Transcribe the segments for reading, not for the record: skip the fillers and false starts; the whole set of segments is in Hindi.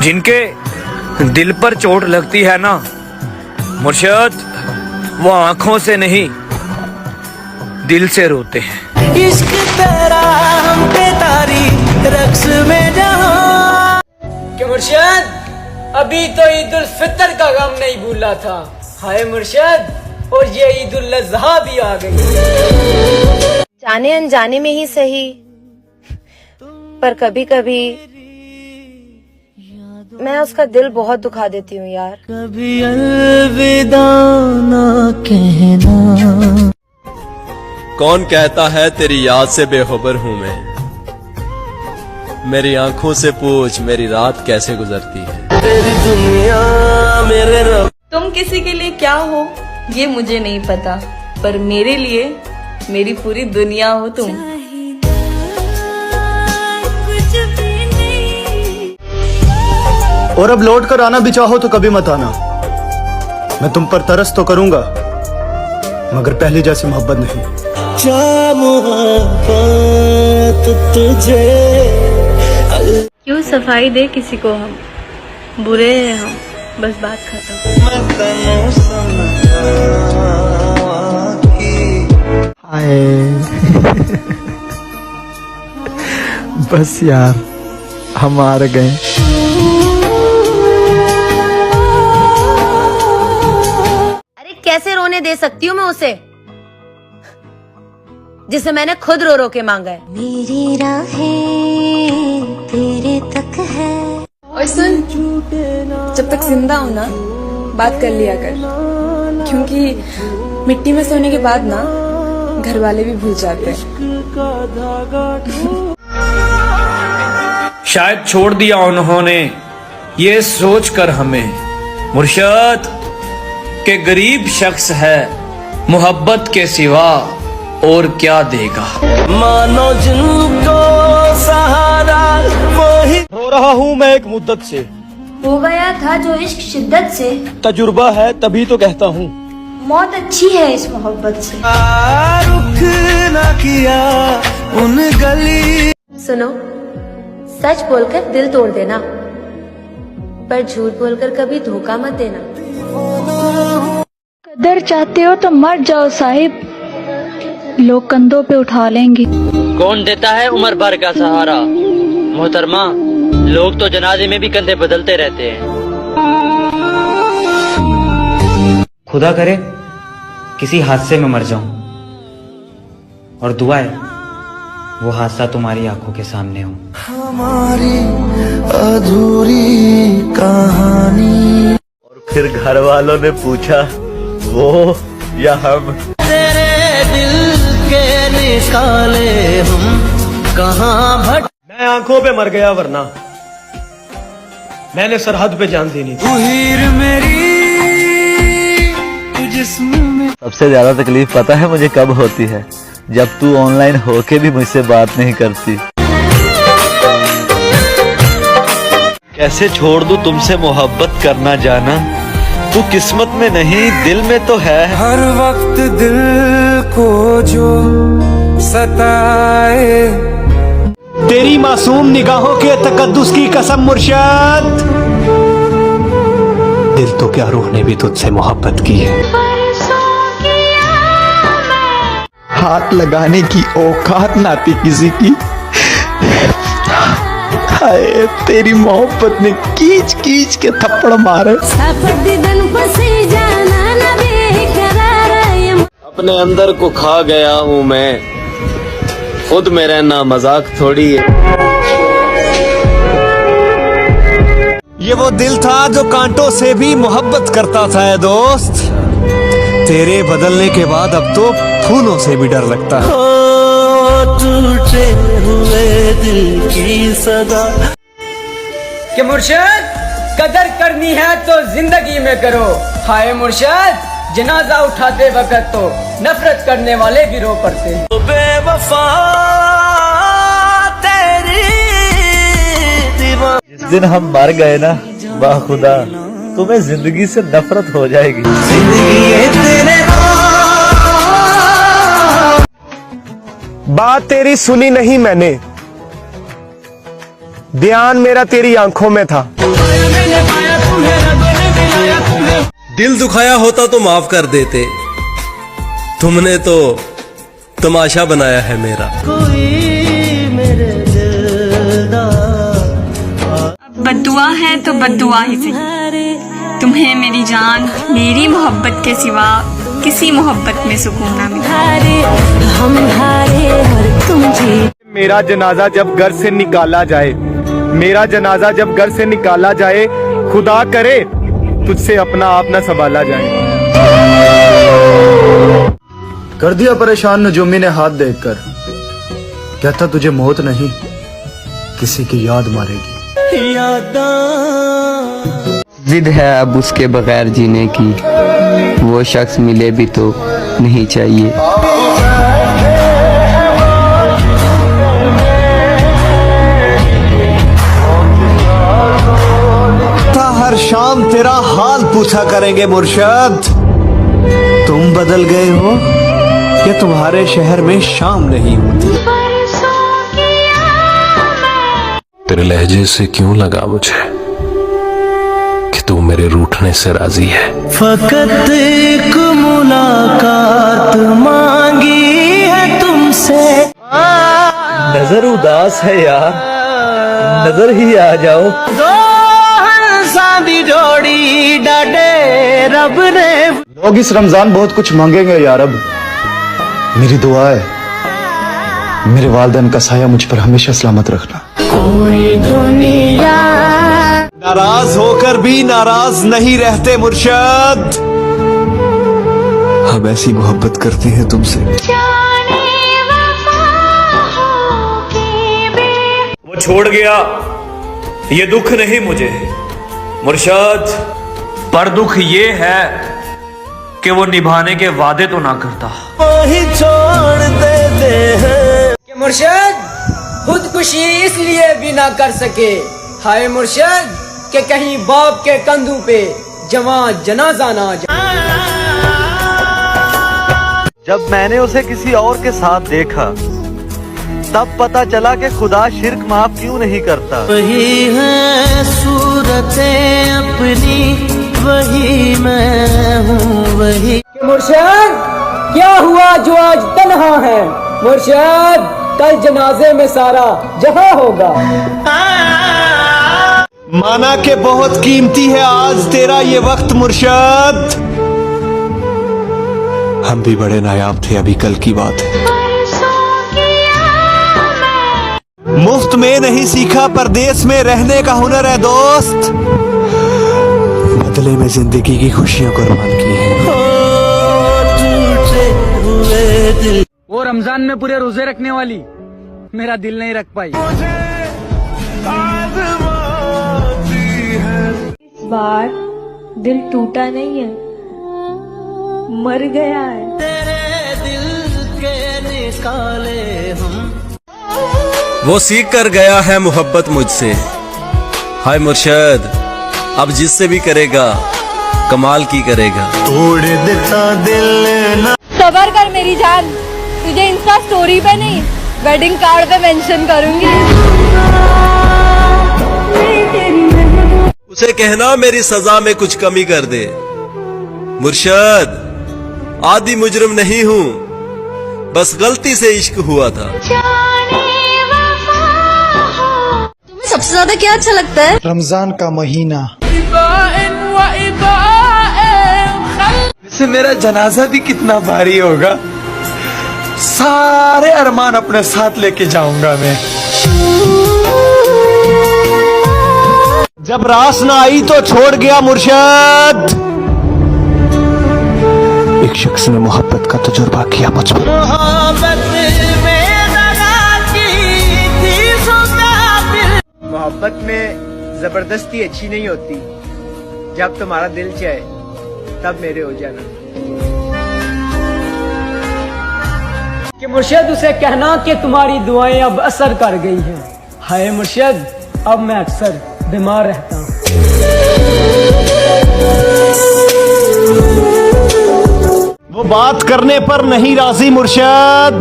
जिनके दिल पर चोट लगती है ना मुर्शद, वो आंखों से नहीं दिल से रोते हैं। इश्क तेरा हम पे तारी रक्स में जहां कि मुर्शद अभी तो ईद उल फितर का गम नहीं भूला था। हाय मुर्शद, और ये ईद उल अज़हा भी आ गई। जाने अनजाने में ही सही, पर कभी कभी मैं उसका दिल बहुत दुखा देती हूँ यार। कभी अलविदा ना कहना। कौन कहता है तेरी याद से बेखबर हूँ मैं, मेरी आंखों से पूछ मेरी रात कैसे गुजरती है। तेरी दुनिया मेरे रब। तुम किसी के लिए क्या हो ये मुझे नहीं पता, पर मेरे लिए मेरी पूरी दुनिया हो तुम। और अब लौट कर आना भी चाहो तो कभी मत आना। मैं तुम पर तरस तो करूंगा, मगर पहले जैसी मोहब्बत नहीं। क्या मोहब्बत तुझे। क्यों सफाई दे किसी को हम, बुरे हैं हम, बस बात खत्म। बस यार हम हार गए। अरे कैसे रोने दे सकती हूँ मैं उसे, जिसे मैंने खुद रो रो के मांगा है। मेरी राहें तेरे तक है। और सुन, जब तक जिंदा हो ना बात कर लिया कर, क्योंकि मिट्टी में सोने के बाद ना घर वाले भी भूल जाते हैं। शायद छोड़ दिया उन्होंने ये सोच कर हमें मुर्शद के गरीब शख्स है मोहब्बत के सिवा और क्या देगा। मानो जिनको सहारा वही। रो रहा हूँ मैं एक मुद्दत से, हो गया था जो इश्क शिद्दत से। तजुर्बा है तभी तो कहता हूँ, मौत अच्छी है इस मोहब्बत से। रुख न किया उन गली। सुनो, सच बोलकर दिल तोड़ देना, पर झूठ बोलकर कभी धोखा मत देना। कदर चाहते हो तो मर जाओ साहिब, लोग कंधों पे उठा लेंगे। कौन देता है उम्र भर का सहारा मोहतरमा, लोग तो जनाजे में भी कंधे बदलते रहते हैं। खुदा करे किसी हादसे में मर जाऊं, और दुआ है वो हादसा तुम्हारी आंखों के सामने हो। हमारी अधूरी कहानी। और फिर घर वालों ने पूछा वो या हम। तेरे दिल के निकाले हम कहाँ भट। मैं आंखों पे मर गया वरना मैंने सरहद पे जान देनी थी। उहीर मेरी जिस्म में। सबसे ज्यादा तकलीफ पता है मुझे कब होती है, जब तू ऑनलाइन होके भी मुझसे बात नहीं करती। कैसे छोड़ दूं तुमसे मोहब्बत करना जाना, तू किस्मत में नहीं दिल में तो है। हर वक्त दिल को जो सताए। तेरी मासूम निगाहों के तकद्दुस की कसम मुर्शद, दिल तो क्या रूह ने भी तुझसे मोहब्बत की है। हाथ लगाने की औकात ना थी किसी की। हाय तेरी मोहब्बत ने कीच कीच के थप्पड़ मारे। अपने अंदर को खा गया हूँ मैं, खुद में रहना मजाक थोड़ी है। ये वो दिल था जो कांटों से भी मोहब्बत करता था है दोस्त। तेरे बदलने के बाद अब तो फूलों से भी डर लगता है। टूटे हुए दिल की सदा। कि मुर्शद कदर करनी है तो जिंदगी में करो। हाय मुर्शद, जनाजा उठाते वक्त तो नफरत करने वाले भी रो पड़ते हैं। बेवफा तेरी दीवार। जिस दिन हम मर गए ना, वाह खुदा तुम्हें जिंदगी से नफरत हो जाएगी। बात तेरी सुनी नहीं मैंने, ध्यान मेरा तेरी आंखों में था। दिल दुखाया होता तो माफ कर देते, तुमने तो तमाशा बनाया है मेरा। बद्दुआ है तो बद्दुआ ही सही, तुम्हें मेरी जान मेरी मोहब्बत के सिवा किसी मोहब्बत में सुकून ना मिला। हम हारे और तुम जीत। मेरा जनाजा जब घर से निकाला जाए, मेरा जनाजा जब घर से निकाला जाए, खुदा करे तुझसे अपना आप न संभाला जाए। कर दिया परेशान नजूमी ने हाथ देखकर, कहता तुझे मौत नहीं किसी की याद मारेगी। जिद है अब उसके बगैर जीने की, वो शख्स मिले भी तो नहीं चाहिए। हर शाम तेरा हाल पूछा करेंगे मुर्शद, तुम बदल गए हो या तुम्हारे शहर में शाम नहीं होती। तेरे लहजे से क्यों लगा मुझे कि तू मेरे रूठने से राजी है। फकत एक मुलाकात मांगी है तुमसे। नजर उदास है यार, नजर ही आ जाओ। दो हंसादी जोड़ी डाटे रब ने। लोग इस रमजान बहुत कुछ मांगेंगे यार, अब मेरी दुआ है मेरे वालिदैन का साया मुझ पर हमेशा सलामत रखना। कोई दुनिया नाराज होकर भी नाराज नहीं रहते मुर्शद, हम ऐसी मोहब्बत करते हैं तुमसे। वो छोड़ गया ये दुख नहीं मुझे मुर्शद, पर दुख ये है कि वो निभाने के वादे तो ना करता। वही छोड़ देते हैं कि मुर्शद खुदकुशी इसलिए भी ना कर सके, हाय मुर्शद कि कहीं बाप के कंधों पे जवां जनाजा ना जाए। जब मैंने उसे किसी और के साथ देखा, तब पता चला कि खुदा शिर्क माफ क्यों नहीं करता। वही है सूरतें अपनी, वही मैं हूँ वही। कि मुर्शद क्या हुआ जो आज तन्हा है, मुर्शद कल जनाजे में सारा जहां होगा। माना के बहुत कीमती है आज तेरा ये वक्त मुर्शद, हम भी बड़े नायाब थे अभी कल की बात है। मुफ्त में नहीं सीखा परदेश में रहने का हुनर है दोस्त, बदले में जिंदगी की खुशियां कुर्बान की है। वो रमजान में पूरे रोजे रखने वाली मेरा दिल नहीं रख पाई। इस बार दिल टूटा नहीं है, मर गया है। तेरे दिल के निकाले हम। वो सीख कर गया है मोहब्बत मुझसे, हाय मुर्शद अब जिससे भी करेगा कमाल की करेगा। तोड़ देता दिल ना। सबर कर मेरी जान, तुझे इंस्टा स्टोरी पे नहीं वेडिंग कार्ड पे मेंशन करूंगी। उसे कहना मेरी सजा में कुछ कमी कर दे। मुर्शद आदि मुजरिम नहीं हूँ, बस गलती से इश्क हुआ था। तुम्हें सबसे ज्यादा क्या अच्छा लगता है? रमजान का महीना। वैसे मेरा जनाजा भी कितना भारी होगा, सारे अरमान अपने साथ लेके जाऊंगा मैं। जब रास ना आई तो छोड़ गया मुर्शद, एक शख्स ने मोहब्बत का तजुर्बा किया मुझ पर। मोहब्बत में जबरदस्ती अच्छी नहीं होती, जब तुम्हारा दिल चाहे तब मेरे हो जाना। कि मुर्शद उसे कहना कि तुम्हारी दुआएं अब असर कर गई हैं। हाय मुर्शद अब मैं अक्सर बीमार रहता हूँ। वो बात करने पर नहीं राजी मुर्शद,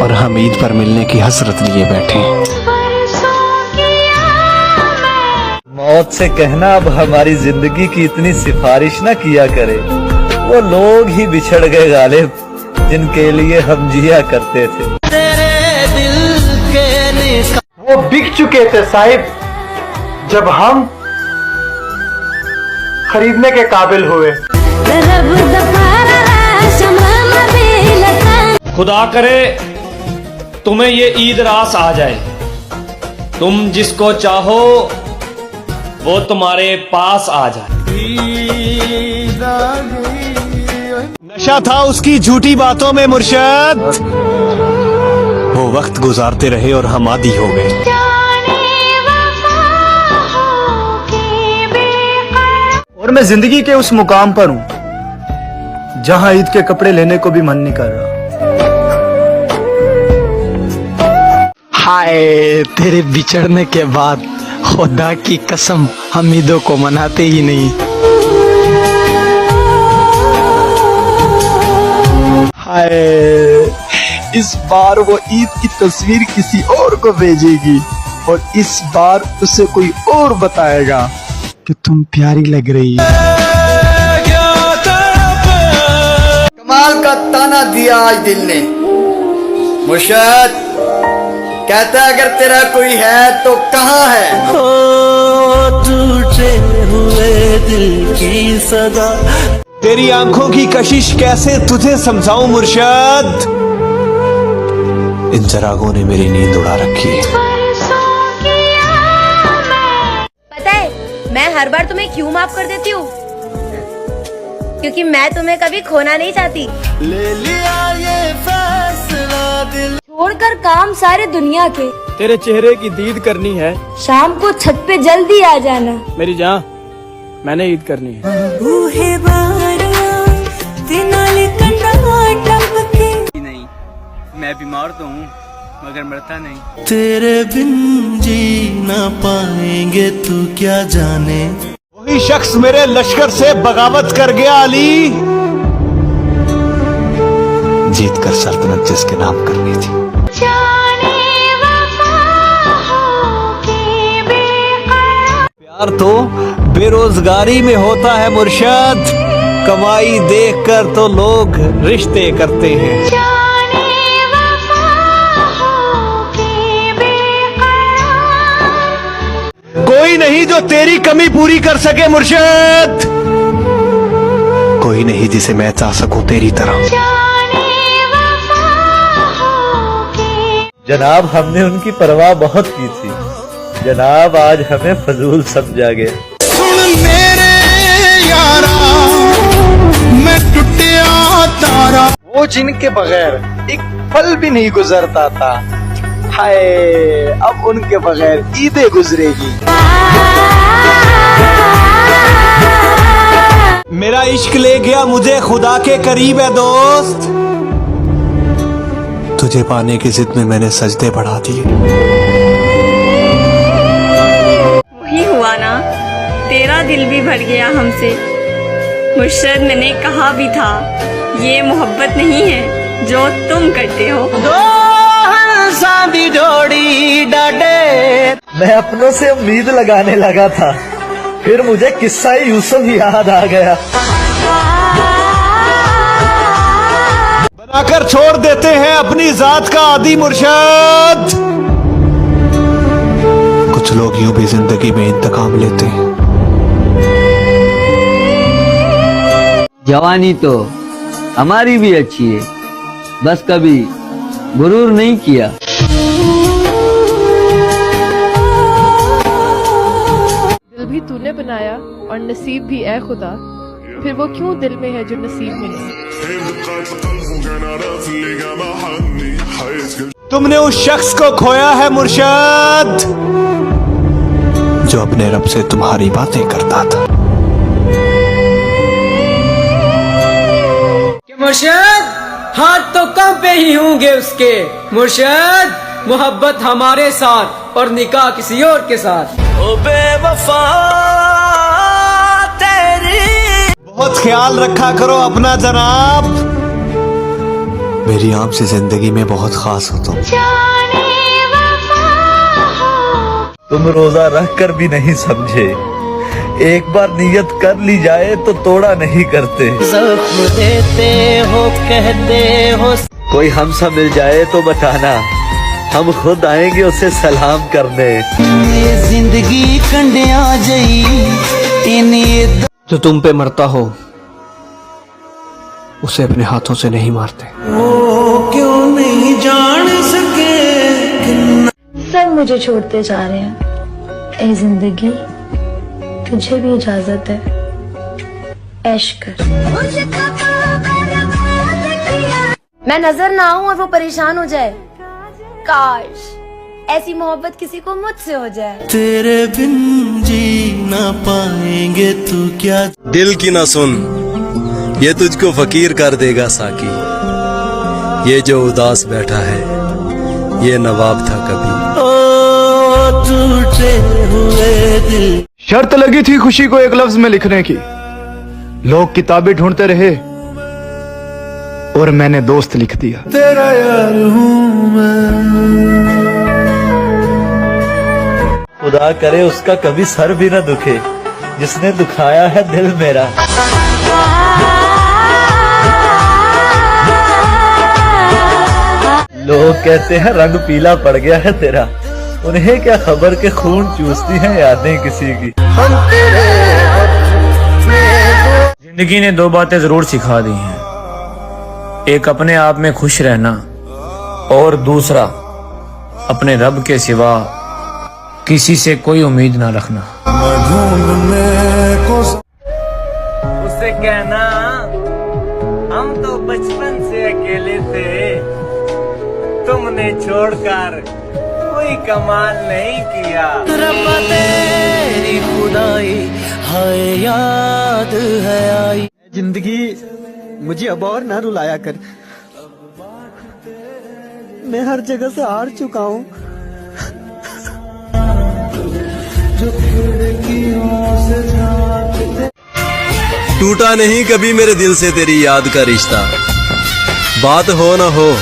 और हम ईद पर मिलने की हसरत लिए बैठे हैं। मौत से कहना अब हमारी जिंदगी की इतनी सिफारिश ना किया करे। वो लोग ही बिछड़ गए गालिब, जिनके लिए हम जिया करते थे। तेरे दिल के वो बिक चुके थे साहिब, जब हम खरीदने के काबिल हुए। खुदा करे तुम्हें ये ईद रास आ जाए, तुम जिसको चाहो वो तुम्हारे पास आ जाए। नशा था उसकी झूठी बातों में मुर्शद, वो वक्त गुजारते रहे और हम आदी हो गए। और मैं जिंदगी के उस मुकाम पर हूं जहां ईद के कपड़े लेने को भी मन नहीं कर रहा। हाय, तेरे बिछड़ने के बाद खुदा की कसम हम ईदों को मनाते ही नहीं। हाय, इस बार वो ईद की तस्वीर किसी और को भेजेगी और इस बार उसे कोई और बताएगा कि तुम प्यारी लग रही है। कमाल का ताना दिया आज दिल ने। मुर्शद कहता है अगर तेरा कोई है तो कहाँ है? टूटे हुए दिल की सदा। तेरी आंखों की कशिश कैसे तुझे समझाऊं मुर्शद, इन चरागों ने मेरी नींद उड़ा रखी है। पता है मैं हर बार तुम्हें क्यों माफ कर देती हूँ? क्योंकि मैं तुम्हें कभी खोना नहीं चाहती। ले लिया ये फैसला दिल छोड़कर काम सारे दुनिया के, तेरे चेहरे की दीद करनी है। शाम को छत पे जल्दी आ जाना। मेरी जान, मैंने ईद करनी है। नहीं, मैं बीमार तो हूँ मगर मरता नहीं। तेरे बिन जी ना पाएंगे तू क्या जाने। वही शख्स मेरे लश्कर से बगावत कर गया अली, जीत कर सल्तनत जिसके नाम करनी थी। प्यार तो बेरोजगारी में होता है मुर्शद, कमाई देखकर तो लोग रिश्ते करते हैं। कोई नहीं जो तेरी कमी पूरी कर सके मुर्शद, कोई नहीं जिसे मैं चाह सकूं तेरी तरह। जनाब, हमने उनकी परवाह बहुत की थी। जनाब, आज हमें फजूल समझा गया। सुन मेरे यारा, मैं टूटिया तारा। वो जिनके बगैर एक पल भी नहीं गुजरता था, हाय अब उनके बगैर ईदें गुजरेगी। मेरा इश्क ले गया मुझे खुदा के करीब है दोस्त, तुझे पाने की जिद में मैंने सजदे बढ़ा दिए। वही हुआ ना, तेरा दिल भी भर गया हमसे। मुर्शद, मैंने कहा भी था ये मोहब्बत नहीं है जो तुम करते हो। दो हंसा दी जोड़ी डाटे। मैं अपनों से उम्मीद लगाने लगा था, फिर मुझे किस्सा यूसुफ याद आ गया। बनाकर छोड़ देते हैं अपनी जात का आदि मुर्शद, कुछ लोग यूं भी जिंदगी में इंतकाम लेते हैं। जवानी तो हमारी भी अच्छी है, बस कभी गुरूर नहीं किया। दिल भी तूने बनाया और नसीब भी है खुदा, फिर वो क्यों दिल में है जो नसीब में नहीं। तुमने उस शख्स को खोया है मुर्शद, जो अपने रब से तुम्हारी बातें करता था। मुर्शद, हाथ तो कम पे ही होंगे उसके। मुर्शद, मोहब्बत हमारे साथ और निकाह किसी और के साथ। ओ बेवफा तेरी। बहुत ख्याल रखा करो अपना जनाब, मेरी आपसे जिंदगी में बहुत खास हो तुम। तुम रोजा रख कर भी नहीं समझे, एक बार नियत कर ली जाए तो तोड़ा नहीं करते। जख्म देते हो कहते हो, कोई हमसा मिल जाए तो बताना, हम खुद आएंगे उसे सलाम करने। ये जिंदगी कंडिया जई, जो तुम पे मरता हो उसे अपने हाथों से नहीं मारते। वो क्यों नहीं जान सके। सब मुझे छोड़ते जा रहे हैं, ए जिंदगी तुझे भी इजाजत है, ऐश कर। मैं नजर ना आऊं और वो परेशान हो जाए, काश ऐसी मोहब्बत किसी को मुझसे हो जाए। तेरे बिन जी ना पाएंगे तू क्या। दिल की ना सुन, ये तुझको फकीर कर देगा साकी। ये जो उदास बैठा है, ये नवाब था कभी। ओ टूटे हुए दिल। शर्त लगी थी खुशी को एक लफ्ज में लिखने की, लोग किताबें ढूंढते रहे और मैंने दोस्त लिख दिया। तेरा यार हूँ मैं। खुदा करे उसका कभी सर भी न दुखे, जिसने दुखाया है दिल मेरा। लोग कहते हैं रंग पीला पड़ गया है तेरा, उन्हें क्या खबर के खून चूसती हैं यादें किसी की। जिंदगी ने दो बातें जरूर सिखा दी हैं, एक अपने आप में खुश रहना और दूसरा अपने रब के सिवा किसी से कोई उम्मीद ना रखना। उससे कहना हम तो बचपन से अकेले थे, तुमने छोड़कर कोई कमाल नहीं किया। रब्बा तेरी खुदाई हाय याद है आई। जिंदगी मुझे अब और ना रुलाया कर, मैं हर जगह से हार चुका हूँ। टूटा नहीं कभी मेरे दिल से तेरी याद का रिश्ता, बात हो ना हो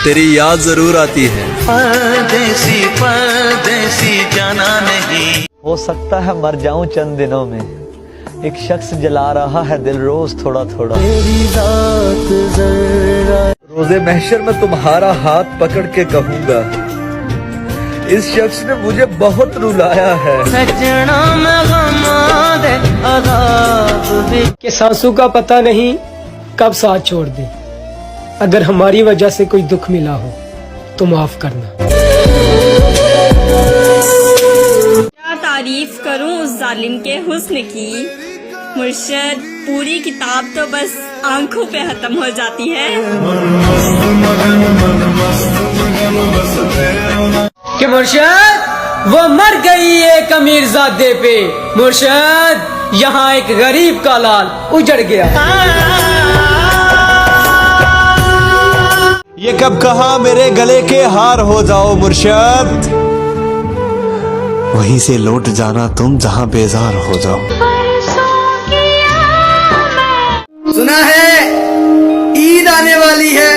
तेरी याद जरूर आती है। परदेसी परदेसी जाना नहीं। हो सकता है मर जाऊं चंद दिनों में, एक शख्स जला रहा है दिल रोज थोड़ा थोड़ा। तेरी रात जरा रोजे महशर में तुम्हारा हाथ पकड़ के कहूंगा, इस शख्स ने मुझे बहुत रुलाया है। सजना में गम दे अदाब भी। कि सांसों का पता नहीं कब साथ छोड़ दे, अगर हमारी वजह से कोई दुख मिला हो तो माफ करना। क्या तारीफ करूं उस जालिम के हुस्न की, मुर्शद पूरी किताब तो बस आंखों पे खत्म हो जाती है। कि मुर्शद वो मर गई एक अमीरजादे पे, मुर्शद यहाँ एक गरीब का लाल उजड़ गया। ये कब कहा मेरे गले के हार हो जाओ मुर्शद, वहीं से लौट जाना तुम जहां बेजार हो जाओ। सुना है ईद आने वाली है,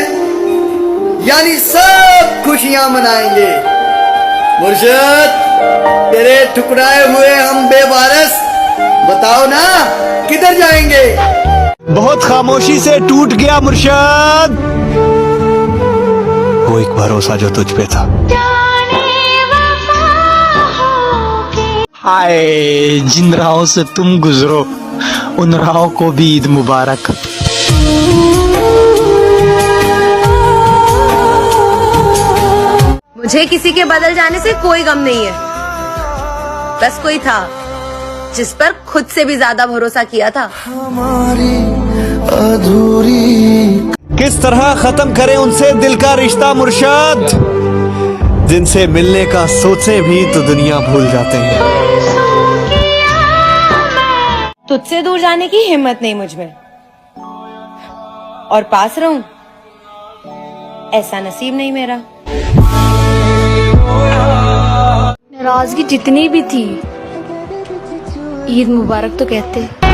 यानी सब खुशियां मनाएंगे। मुर्शद तेरे ठुकराए हुए हम बेवारस, बताओ ना किधर जाएंगे। बहुत खामोशी से टूट गया मुर्शद वो एक भरोसा जो तुझ पे था। हाय, जिन राहों से तुम गुजरो उन राहों को भी ईद मुबारक। मुझे किसी के बदल जाने से कोई गम नहीं है, बस कोई था जिस पर खुद से भी ज्यादा भरोसा किया था। हमारी अधूरी। किस तरह खत्म करें उनसे दिल का रिश्ता मुर्शद, जिनसे मिलने का सोचे भी तो दुनिया भूल जाते हैं। तुझसे दूर जाने की हिम्मत नहीं मुझ में, और पास रहूं ऐसा नसीब नहीं मेरा। नाराजगी जितनी भी थी, ईद मुबारक तो कहते।